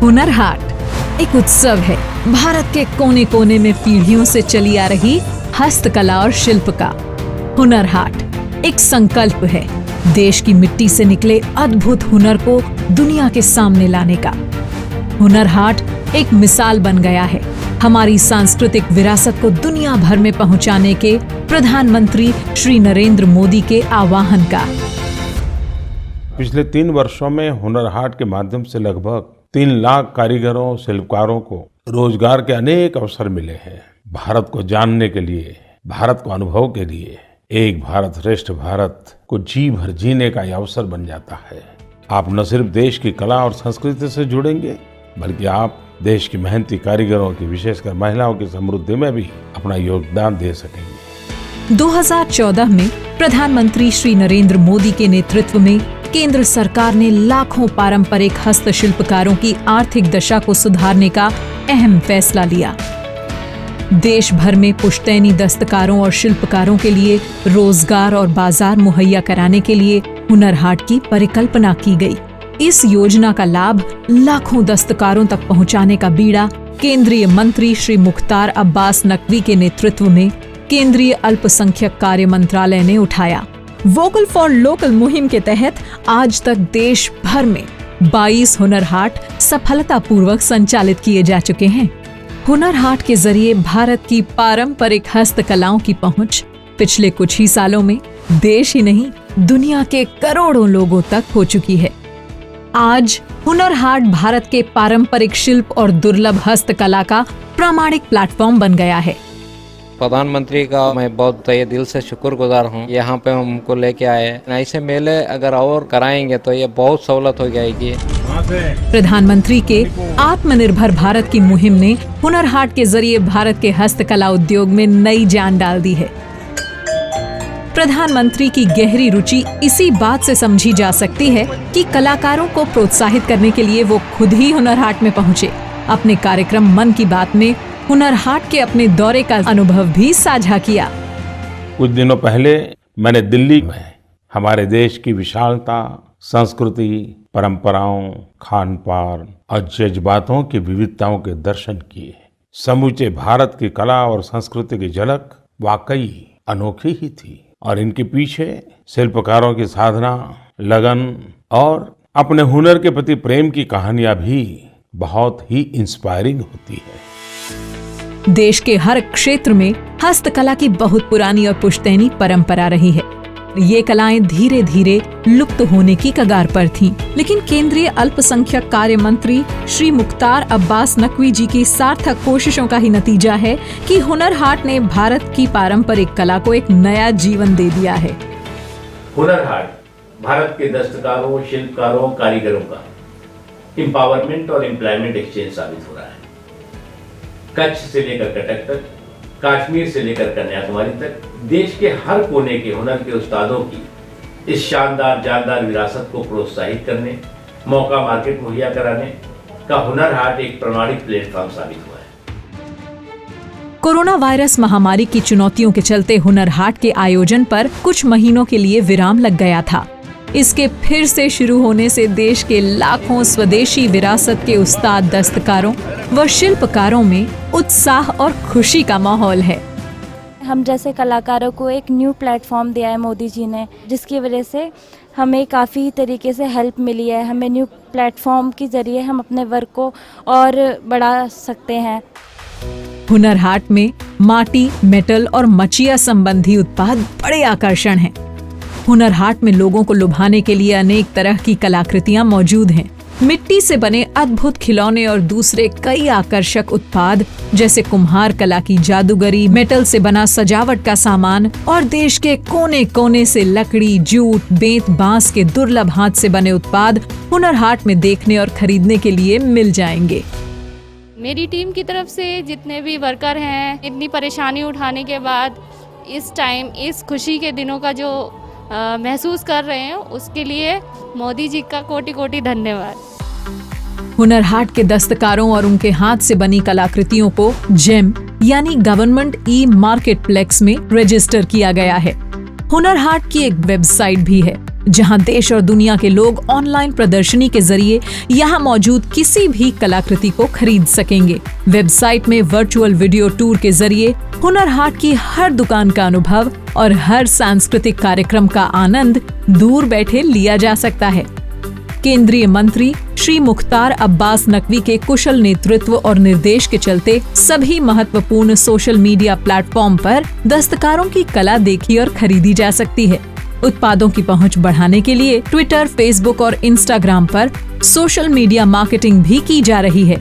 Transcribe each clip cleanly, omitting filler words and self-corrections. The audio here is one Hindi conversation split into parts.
हुनर हाट एक उत्सव है, भारत के कोने कोने में पीढ़ियों से चली आ रही हस्तकला और शिल्प का। हुनर हाट एक संकल्प है, देश की मिट्टी से निकले अद्भुत हुनर को दुनिया के सामने लाने का। हुनर हाट एक मिसाल बन गया है हमारी सांस्कृतिक विरासत को दुनिया भर में पहुंचाने के प्रधानमंत्री श्री नरेंद्र मोदी के आह्वान का। पिछले 3 वर्षों में हुनर हाट के माध्यम से लगभग 3 लाख कारीगरों, शिल्पकारों को रोजगार के अनेक अवसर मिले हैं। भारत को जानने के लिए, भारत को अनुभव के लिए एक भारत श्रेष्ठ भारत को जी भर जीने का यह अवसर बन जाता है। आप न सिर्फ देश की कला और संस्कृति से जुड़ेंगे, बल्कि आप देश की मेहनती कारीगरों की, विशेषकर महिलाओं की समृद्धि में भी अपना योगदान दे सकेंगे। 2014 में प्रधानमंत्री श्री नरेंद्र मोदी के नेतृत्व में केंद्र सरकार ने लाखों पारंपरिक हस्तशिल्पकारों की आर्थिक दशा को सुधारने का अहम फैसला लिया। देश भर में पुश्तैनी दस्तकारों और शिल्पकारों के लिए रोजगार और बाजार मुहैया कराने के लिए हुनर हाट की परिकल्पना की गई। इस योजना का लाभ लाखों दस्तकारों तक पहुंचाने का बीड़ा केंद्रीय मंत्री श्री मुख्तार अब्बास नकवी के नेतृत्व में केंद्रीय अल्पसंख्यक कार्य मंत्रालय ने उठाया। वोकल फॉर लोकल मुहिम के तहत आज तक देश भर में 22 हुनर हाट सफलतापूर्वक संचालित किए जा चुके हैं। हुनर हाट के जरिए भारत की पारंपरिक हस्तकलाओं की पहुंच पिछले कुछ ही सालों में देश ही नहीं, दुनिया के करोड़ों लोगों तक हो चुकी है। आज हुनर हाट भारत के पारंपरिक शिल्प और दुर्लभ हस्तकला का प्रामाणिक प्लेटफॉर्म बन गया है। प्रधानमंत्री का मैं बहुत तहे दिल से शुक्रगुजार हूँ। यहाँ पे हमको लेके आए। ऐसे मेले अगर और कराएंगे तो ये बहुत सहूलत हो जाएगी। प्रधानमंत्री के आत्मनिर्भर भारत की मुहिम ने हुनर हाट के जरिए भारत के हस्तकला उद्योग में नई जान डाल दी है। प्रधानमंत्री की गहरी रुचि इसी बात से समझी जा सकती है कि कलाकारों को प्रोत्साहित करने के लिए वो खुद ही हुनर हाट में पहुंचे। अपने कार्यक्रम मन की बात में हुनर हाट के अपने दौरे का अनुभव भी साझा किया। कुछ दिनों पहले मैंने दिल्ली में हमारे देश की विशालता, संस्कृति, परंपराओं, खान पान और जज्बातों की विविधताओं के दर्शन किए। समूचे भारत की कला और संस्कृति की झलक वाकई अनोखी ही थी और इनके पीछे शिल्पकारों की साधना, लगन और अपने हुनर के प्रति प्रेम की कहानियां भी बहुत ही इंस्पायरिंग होती है। देश के हर क्षेत्र में हस्तकला की बहुत पुरानी और पुश्तैनी परंपरा रही है। ये कलाएं धीरे धीरे लुप्त होने की कगार पर थीं, लेकिन केंद्रीय अल्पसंख्यक कार्य मंत्री श्री मुख्तार अब्बास नकवी जी की सार्थक कोशिशों का ही नतीजा है कि हुनर हाट ने भारत की पारंपरिक कला को एक नया जीवन दे दिया है। हुनर हाट भारत के दस्तकारों, शिल्पकारों, कारीगरों का एम्पावरमेंट और एम्प्लॉयमेंट एक्सचेंज साबित हो रहा है। कच्छ से लेकर कटक तक, कश्मीर से लेकर कन्याकुमारी तक देश के हर कोने के हुनर के उस्तादों की इस शानदार जानदार विरासत को प्रोत्साहित करने, मौका मार्केट मुहैया कराने का हुनर हाट एक प्रामाणिक प्लेटफॉर्म साबित हुआ है। कोरोना वायरस महामारी की चुनौतियों के चलते हुनर हाट के आयोजन पर कुछ महीनों के लिए विराम लग गया था। इसके फिर से शुरू होने से देश के लाखों स्वदेशी विरासत के उस्ताद दस्तकारों व शिल्पकारों में उत्साह और खुशी का माहौल है। हम जैसे कलाकारों को एक न्यू प्लेटफॉर्म दिया है मोदी जी ने, जिसकी वजह से हमें काफ़ी तरीके से हेल्प मिली है। हमें न्यू प्लेटफॉर्म के जरिए हम अपने वर्क को और बढ़ा सकते हैं। हुनर हाट में माटी, मेटल और मचिया संबंधी उत्पाद बड़े आकर्षण हैं। हुनर हाट में लोगों को लुभाने के लिए अनेक तरह की कलाकृतियां मौजूद हैं। मिट्टी से बने अद्भुत खिलौने और दूसरे कई आकर्षक उत्पाद जैसे कुम्हार कला की जादूगरी, मेटल से बना सजावट का सामान और देश के कोने कोने से लकड़ी, जूट, बेंत, बांस के दुर्लभ हाथ से बने उत्पाद हुनर हाट में देखने और खरीदने के लिए मिल जाएंगे। मेरी टीम की तरफ से जितने भी वर्कर हैं, इतनी परेशानी उठाने के बाद इस टाइम, इस खुशी के दिनों का जो महसूस कर रहे हैं, उसके लिए मोदी जी का कोटि कोटि धन्यवाद। हुनर हाट के दस्तकारों और उनके हाथ से बनी कलाकृतियों को जेम यानी गवर्नमेंट ई-मार्केटप्लेक्स में रजिस्टर किया गया है। हुनर हाट की एक वेबसाइट भी है जहां देश और दुनिया के लोग ऑनलाइन प्रदर्शनी के जरिए यहां मौजूद किसी भी कलाकृति को खरीद सकेंगे। वेबसाइट में वर्चुअल वीडियो टूर के जरिए हुनर हाट की हर दुकान का अनुभव और हर सांस्कृतिक कार्यक्रम का आनंद दूर बैठे लिया जा सकता है। केंद्रीय मंत्री श्री मुख्तार अब्बास नकवी के कुशल नेतृत्व और निर्देश के चलते सभी महत्वपूर्ण सोशल मीडिया प्लेटफॉर्म पर दस्तकारों की कला देखी और खरीदी जा सकती है। उत्पादों की पहुंच बढ़ाने के लिए ट्विटर, फेसबुक और इंस्टाग्राम पर सोशल मीडिया मार्केटिंग भी की जा रही है।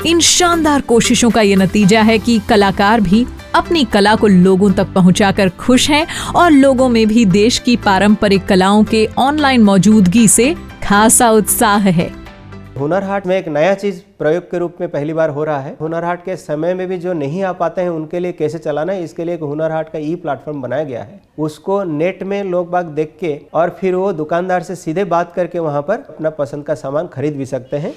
इन शानदार कोशिशों का ये नतीजा है कि कलाकार भी अपनी कला को लोगों तक पहुंचाकर खुश हैं और लोगों में भी देश की पारंपरिक कलाओं के ऑनलाइन मौजूदगी से खासा उत्साह है। हुनर हाट में एक नया चीज प्रयोग के रूप में पहली बार हो रहा है। हुनर हाट के समय में भी जो नहीं आ पाते हैं उनके लिए कैसे चलाना है, इसके लिए एक हुनर हाट का ई प्लेटफॉर्म बनाया गया है। उसको नेट में लोग बाग देख के और फिर वो दुकानदार से सीधे बात करके वहाँ पर अपना पसंद का सामान खरीद भी सकते हैं।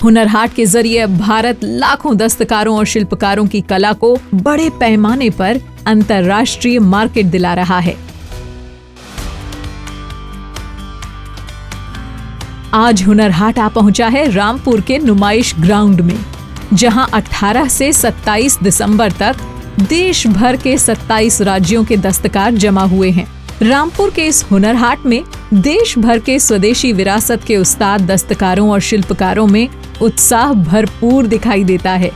हुनर हाट के जरिए भारत लाखों दस्तकारों और शिल्पकारों की कला को बड़े पैमाने पर अंतर्राष्ट्रीय मार्केट दिला रहा है। आज हुनर हाट आ पहुंचा है रामपुर के नुमाइश ग्राउंड में, जहां 18 से 27 दिसंबर तक देश भर के 27 राज्यों के दस्तकार जमा हुए हैं। रामपुर के इस हुनर हाट में देश भर के स्वदेशी विरासत के उस्ताद दस्तकारों और शिल्पकारों में उत्साह भरपूर दिखाई देता है।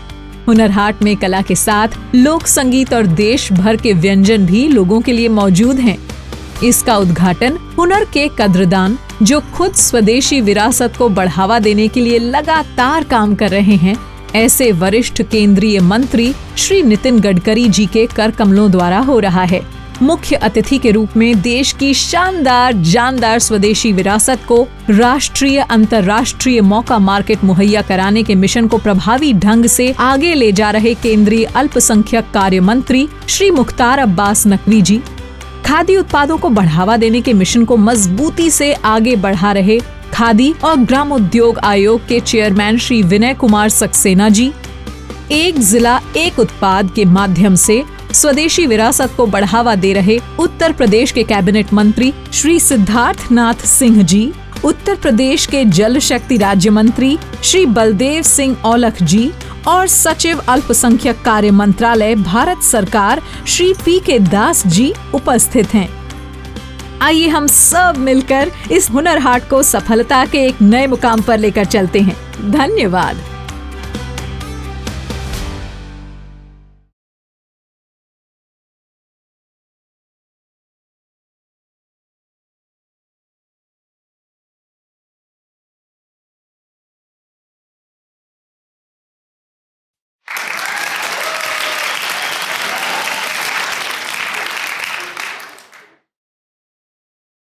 हुनर हाट में कला के साथ लोक संगीत और देश भर के व्यंजन भी लोगों के लिए मौजूद हैं। इसका उद्घाटन हुनर के कद्रदान, जो खुद स्वदेशी विरासत को बढ़ावा देने के लिए लगातार काम कर रहे हैं, ऐसे वरिष्ठ केंद्रीय मंत्री श्री नितिन गडकरी जी के कर कमलों द्वारा हो रहा है। मुख्य अतिथि के रूप में देश की शानदार जानदार स्वदेशी विरासत को राष्ट्रीय अंतर्राष्ट्रीय मौका मार्केट मुहैया कराने के मिशन को प्रभावी ढंग से आगे ले जा रहे केंद्रीय अल्पसंख्यक कार्य मंत्री श्री मुख्तार अब्बास नकवी जी, खादी उत्पादों को बढ़ावा देने के मिशन को मजबूती से आगे बढ़ा रहे खादी और ग्रामोद्योग आयोग के चेयरमैन श्री विनय कुमार सक्सेना जी, एक जिला एक उत्पाद के माध्यम से स्वदेशी विरासत को बढ़ावा दे रहे उत्तर प्रदेश के कैबिनेट मंत्री श्री सिद्धार्थ नाथ सिंह जी, उत्तर प्रदेश के जल शक्ति राज्य मंत्री श्री बलदेव सिंह औलख जी और सचिव अल्पसंख्यक कार्य मंत्रालय भारत सरकार श्री पी.के. दास जी उपस्थित हैं। आइए हम सब मिलकर इस हुनर हाट को सफलता के एक नए मुकाम पर लेकर चलते हैं। धन्यवाद।